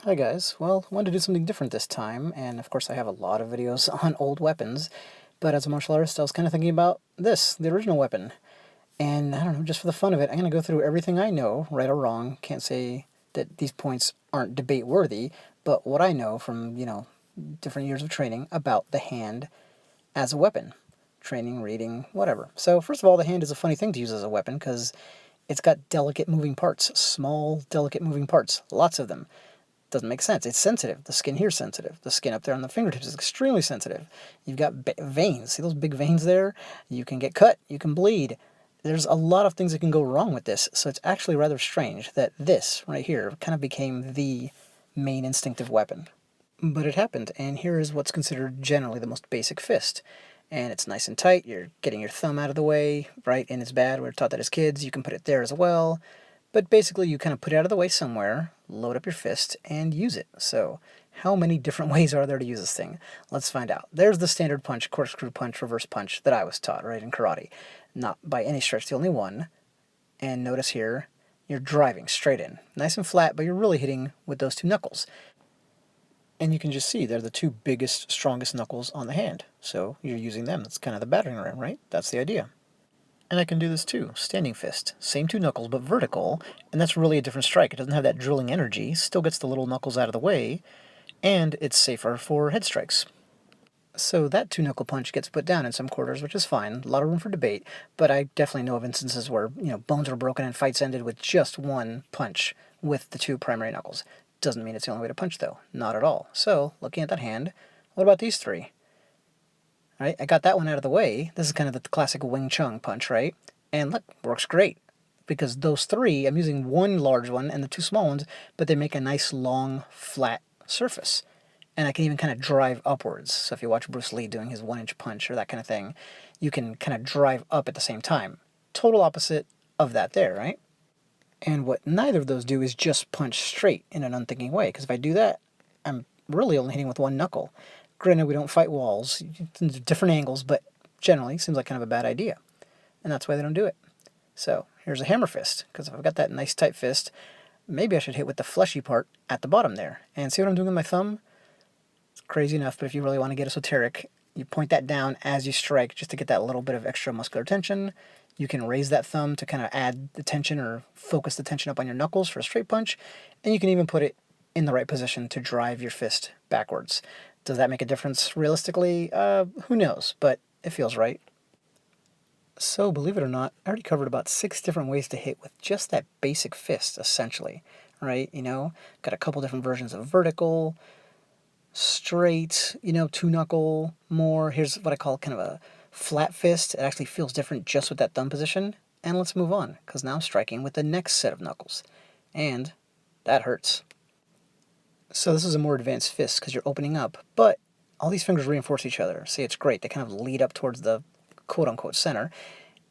Hi guys, well, I wanted to do something different this time, and of course I have a lot of videos on old weapons, but as a martial artist I was kind of thinking about this, the original weapon. And I don't know, just for the fun of it, I'm going to go through everything I know, right or wrong. Can't say that these points aren't debate worthy, but what I know from, different years of training about the hand as a weapon. Training, reading, whatever. So first of all, the hand is a funny thing to use as a weapon because it's got delicate moving parts, small, delicate moving parts, lots of them. Doesn't make sense. It's sensitive. The skin here is sensitive. The skin up there on the fingertips is extremely sensitive. You've got veins. See those big veins there? You can get cut. You can bleed. There's a lot of things that can go wrong with this, so it's actually rather strange that this right here kind of became the main instinctive weapon. But it happened, and here is what's considered generally the most basic fist. And it's nice and tight. You're getting your thumb out of the way, right? And it's bad. We're taught that as kids. You can put it there as well. But basically, you kind of put it out of the way somewhere, load up your fist, and use it. So, how many different ways are there to use this thing? Let's find out. There's the standard punch, corkscrew punch, reverse punch that I was taught, right, in karate. Not by any stretch the only one. And notice here, you're driving straight in. Nice and flat, but you're really hitting with those two knuckles. And you can just see they're the two biggest, strongest knuckles on the hand. So you're using them. That's kind of the battering ram, right? That's the idea. And I can do this too. Standing fist. Same two knuckles, but vertical. And that's really a different strike. It doesn't have that drilling energy. Still gets the little knuckles out of the way. And it's safer for head strikes. So that two-knuckle punch gets put down in some quarters, which is fine. A lot of room for debate. But I definitely know of instances where, bones were broken and fights ended with just one punch with the two primary knuckles. Doesn't mean it's the only way to punch, though. Not at all. So, looking at that hand, what about these three? Right, I got that one out of the way. This is kind of the classic Wing Chun punch, right? And look, works great. Because those three, I'm using one large one and the two small ones, but they make a nice, long, flat surface. And I can even kind of drive upwards. So if you watch Bruce Lee doing his 1-inch punch or that kind of thing, you can kind of drive up at the same time. Total opposite of that there, right? And what neither of those do is just punch straight in an unthinking way. Because if I do that, I'm really only hitting with one knuckle. Granted, we don't fight walls, different angles, but generally seems like kind of a bad idea. And that's why they don't do it. So here's a hammer fist, because if I've got that nice tight fist, maybe I should hit with the fleshy part at the bottom there. And see what I'm doing with my thumb? It's crazy enough, but if you really want to get esoteric, you point that down as you strike just to get that little bit of extra muscular tension. You can raise that thumb to kind of add the tension or focus the tension up on your knuckles for a straight punch. And you can even put it in the right position to drive your fist backwards. Does that make a difference realistically? Who knows, but it feels right. So, believe it or not, I already covered about 6 different ways to hit with just that basic fist, essentially. Right? Got a couple different versions of vertical, straight, two-knuckle, more. Here's what I call kind of a flat fist. It actually feels different just with that thumb position. And let's move on, because now I'm striking with the next set of knuckles. And that hurts. So this is a more advanced fist because you're opening up, but all these fingers reinforce each other. See, it's great. They kind of lead up towards the quote-unquote center,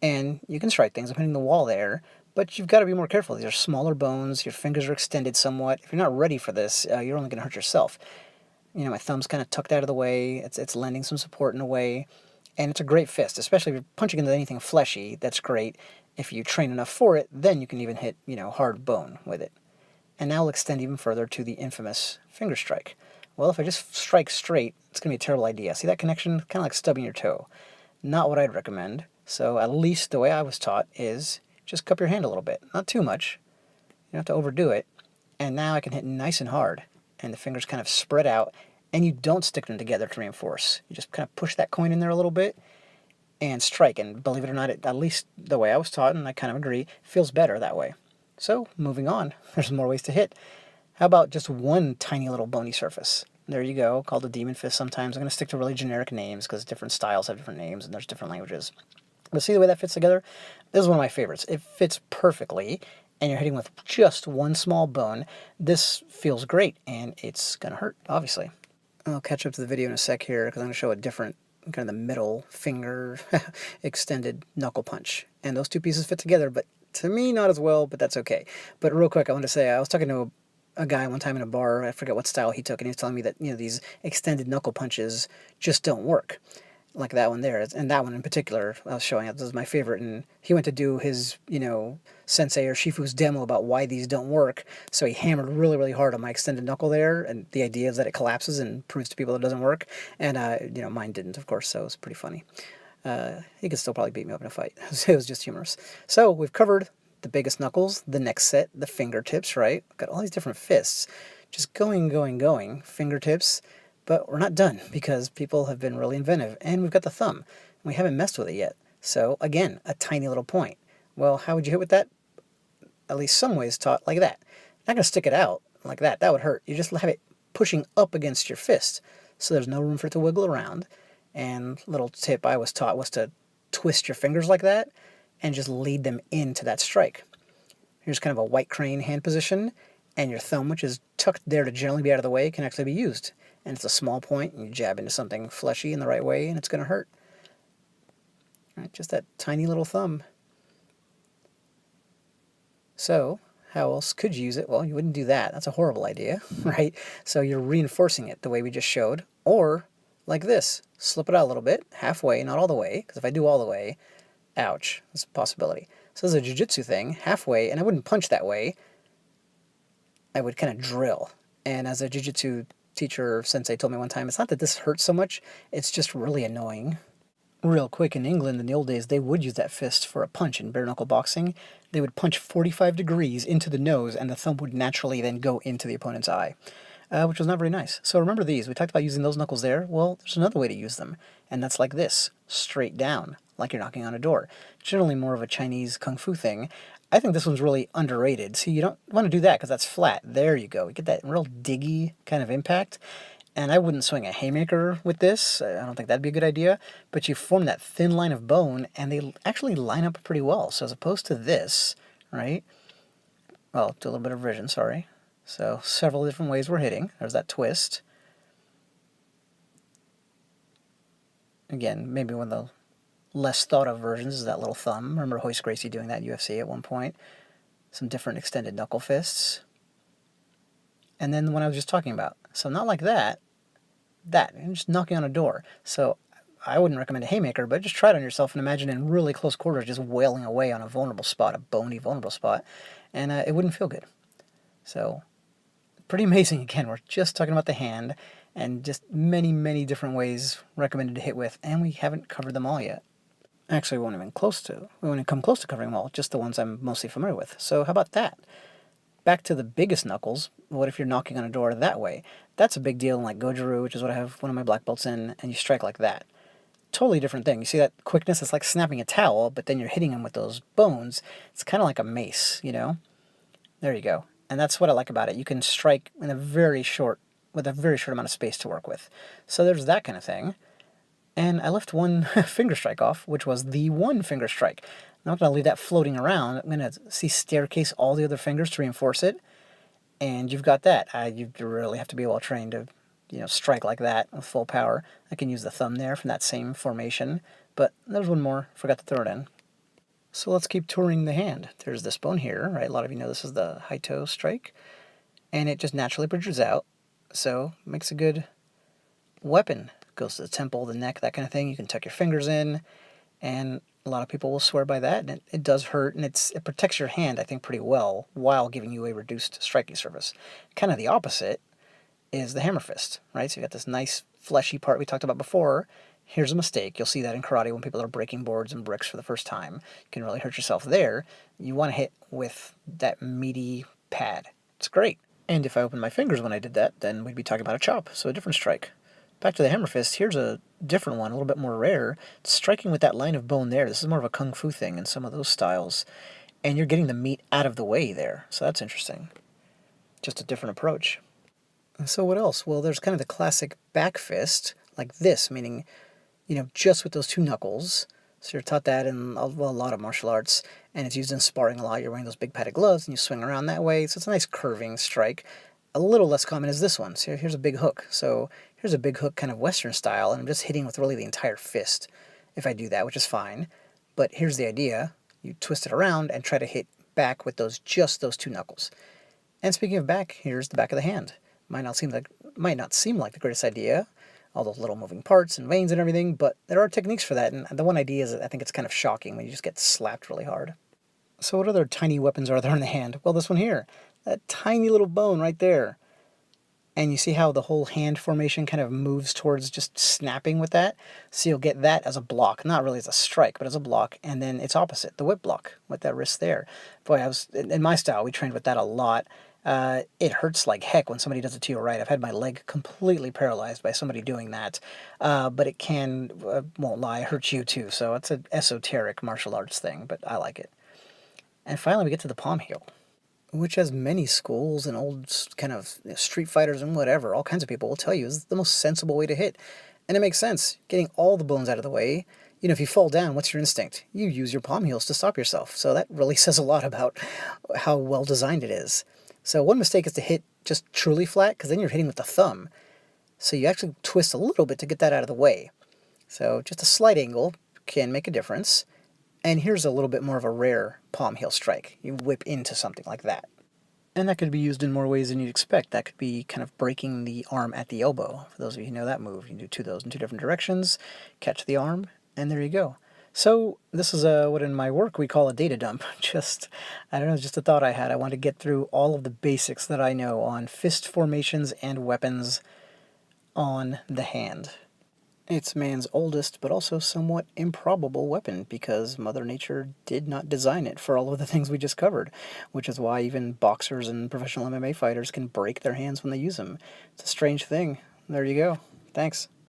and you can strike things. I'm hitting the wall there, but you've got to be more careful. These are smaller bones. Your fingers are extended somewhat. If you're not ready for this, you're only going to hurt yourself. My thumb's kind of tucked out of the way. It's lending some support in a way, and it's a great fist, especially if you're punching into anything fleshy. That's great. If you train enough for it, then you can even hit, hard bone with it. And now we'll extend even further to the infamous finger strike. Well, if I just strike straight, it's going to be a terrible idea. See that connection? Kind of like stubbing your toe. Not what I'd recommend. So at least the way I was taught is just cup your hand a little bit. Not too much. You don't have to overdo it. And now I can hit nice and hard. And the fingers kind of spread out. And you don't stick them together to reinforce. You just kind of push that coin in there a little bit and strike. And believe it or not, at least the way I was taught, and I kind of agree, feels better that way. So, moving on, there's more ways to hit. How about just one tiny little bony surface? There you go, called a demon fist sometimes. I'm going to stick to really generic names because different styles have different names and there's different languages. But see the way that fits together? This is one of my favorites. It fits perfectly, and you're hitting with just one small bone. This feels great, and it's going to hurt, obviously. I'll catch up to the video in a sec here because I'm going to show a different kind of the middle finger extended knuckle punch. And those two pieces fit together, but to me, not as well, but that's okay. But real quick, I want to say, I was talking to a guy one time in a bar, I forget what style he took, and he was telling me that, these extended knuckle punches just don't work. like that one there. And that one in particular, I was showing it. This is my favorite. And he went to do his, sensei or shifu's demo about why these don't work. So he hammered really, really hard on my extended knuckle there. And the idea is that it collapses and proves to people that it doesn't work. And, mine didn't, of course. So it was pretty funny. He could still probably beat me up in a fight. It was just humorous. So we've covered the biggest knuckles, the next set, the fingertips, right? We've got all these different fists. Just going, fingertips. But we're not done because people have been really inventive. And we've got the thumb. And we haven't messed with it yet. So, again, a tiny little point. Well, how would you hit with that? At least some ways taught like that. You're not going to stick it out like that. That would hurt. You just have it pushing up against your fist. So there's no room for it to wiggle around. And little tip I was taught was to twist your fingers like that and just lead them into that strike. Here's kind of a white crane hand position. And your thumb, which is tucked there to generally be out of the way, can actually be used. And it's a small point, and you jab into something fleshy in the right way, and it's going to hurt. All right, just that tiny little thumb. So, how else could you use it? Well, you wouldn't do that. That's a horrible idea, right? So you're reinforcing it the way we just showed. Or, like this, slip it out a little bit, halfway, not all the way, because if I do all the way, ouch, that's a possibility. So this is a jiu-jitsu thing, halfway, and I wouldn't punch that way. I would kind of drill. And as a jiu-jitsu teacher sensei told me one time, it's not that this hurts so much, it's just really annoying. Real quick, in England in the old days, they would use that fist for a punch in bare knuckle boxing. They would punch 45 degrees into the nose, and the thumb would naturally then go into the opponent's eye, which was not very nice. So remember these. We talked about using those knuckles there. Well, there's another way to use them, and that's like this, straight down, like you're knocking on a door. Generally more of a Chinese kung fu thing. I think this one's really underrated. See, you don't want to do that because that's flat. There you go. You get that real diggy kind of impact. And I wouldn't swing a haymaker with this. I don't think that'd be a good idea. But you form that thin line of bone, and they actually line up pretty well. So as opposed to this, right? Well, do a little bit of revision, sorry. So several different ways we're hitting. There's that twist. Again, maybe one of the less thought of versions is that little thumb. Remember Hoist Gracie doing that in UFC at one point. Some different extended knuckle fists. And then the one I was just talking about. So not like that. And just knocking on a door. So I wouldn't recommend a haymaker, but just try it on yourself and imagine in really close quarters just wailing away on a vulnerable spot, a bony vulnerable spot, and it wouldn't feel good. So pretty amazing. Again, we're just talking about the hand and just many, many different ways recommended to hit with, and we haven't covered them all yet. Actually, we won't even come close to covering them all, just the ones I'm mostly familiar with. So how about that? Back to the biggest knuckles, what if you're knocking on a door that way? That's a big deal in like Goju-Ryu, which is what I have one of my black belts in, and you strike like that. Totally different thing. You see that quickness? It's like snapping a towel, but then you're hitting them with those bones. It's kind of like a mace, There you go. And that's what I like about it. You can strike with a very short amount of space to work with. So there's that kind of thing. And I left one finger strike off, which was the one finger strike. I'm not going to leave that floating around. I'm going to staircase all the other fingers to reinforce it. And you've got that. You really have to be well trained to, strike like that with full power. I can use the thumb there from that same formation. But there's one more. Forgot to throw it in. So let's keep touring the hand. There's this bone here, right? A lot of you know this is the high toe strike. And it just naturally protrudes out. So it makes a good weapon. Goes to the temple, the neck, that kind of thing. You can tuck your fingers in. And a lot of people will swear by that, and it does hurt, and it protects your hand, I think, pretty well, while giving you a reduced striking surface. Kind of the opposite is the hammer fist, right? So you got this nice fleshy part we talked about before. Here's a mistake. You'll see that in karate when people are breaking boards and bricks for the first time. You can really hurt yourself there. You want to hit with that meaty pad. It's great. And if I opened my fingers when I did that, then we'd be talking about a chop, so a different strike. Back to the hammer fist, here's a different one, a little bit more rare. It's striking with that line of bone there. This is more of a kung fu thing in some of those styles. And you're getting the meat out of the way there, so that's interesting. Just a different approach. And so what else? Well, there's kind of the classic back fist, like this, meaning, just with those two knuckles. So you're taught that in a lot of martial arts, and it's used in sparring a lot. You're wearing those big padded gloves, and you swing around that way, so it's a nice curving strike. A little less common is this one. So here's a big hook. So here's a big hook kind of Western style, and I'm just hitting with really the entire fist if I do that, which is fine. But here's the idea. You twist it around and try to hit back with just those two knuckles. And speaking of back, here's the back of the hand. Might not seem like the greatest idea, all those little moving parts and veins and everything, but there are techniques for that, and the one idea is that I think it's kind of shocking when you just get slapped really hard. So what other tiny weapons are there in the hand? Well, this one here, that tiny little bone right there. And you see how the whole hand formation kind of moves towards just snapping with that? So you'll get that as a block, not really as a strike, but as a block, and then its opposite, the whip block, with that wrist there. Boy, in my style, we trained with that a lot. It hurts like heck when somebody does it to you right. I've had my leg completely paralyzed by somebody doing that, but it can, won't lie, hurt you too. So it's an esoteric martial arts thing, but I like it. And finally, we get to the palm heel, which has many schools and old kind of street fighters and whatever, all kinds of people will tell you is the most sensible way to hit. And it makes sense. Getting all the bones out of the way. You know, if you fall down, what's your instinct? You use your palm heels to stop yourself. So that really says a lot about how well designed it is. So one mistake is to hit just truly flat, because then you're hitting with the thumb. So you actually twist a little bit to get that out of the way. So just a slight angle can make a difference. And here's a little bit more of a rare palm heel strike. You whip into something like that. And that could be used in more ways than you'd expect. That could be kind of breaking the arm at the elbow. For those of you who know that move, you can do two of those in two different directions, catch the arm, and there you go. So this is what in my work we call a data dump. Just, I don't know, just a thought I had. I wanted to get through all of the basics that I know on fist formations and weapons on the hand. It's man's oldest, but also somewhat improbable weapon, because Mother Nature did not design it for all of the things we just covered, which is why even boxers and professional MMA fighters can break their hands when they use them. It's a strange thing. There you go. Thanks.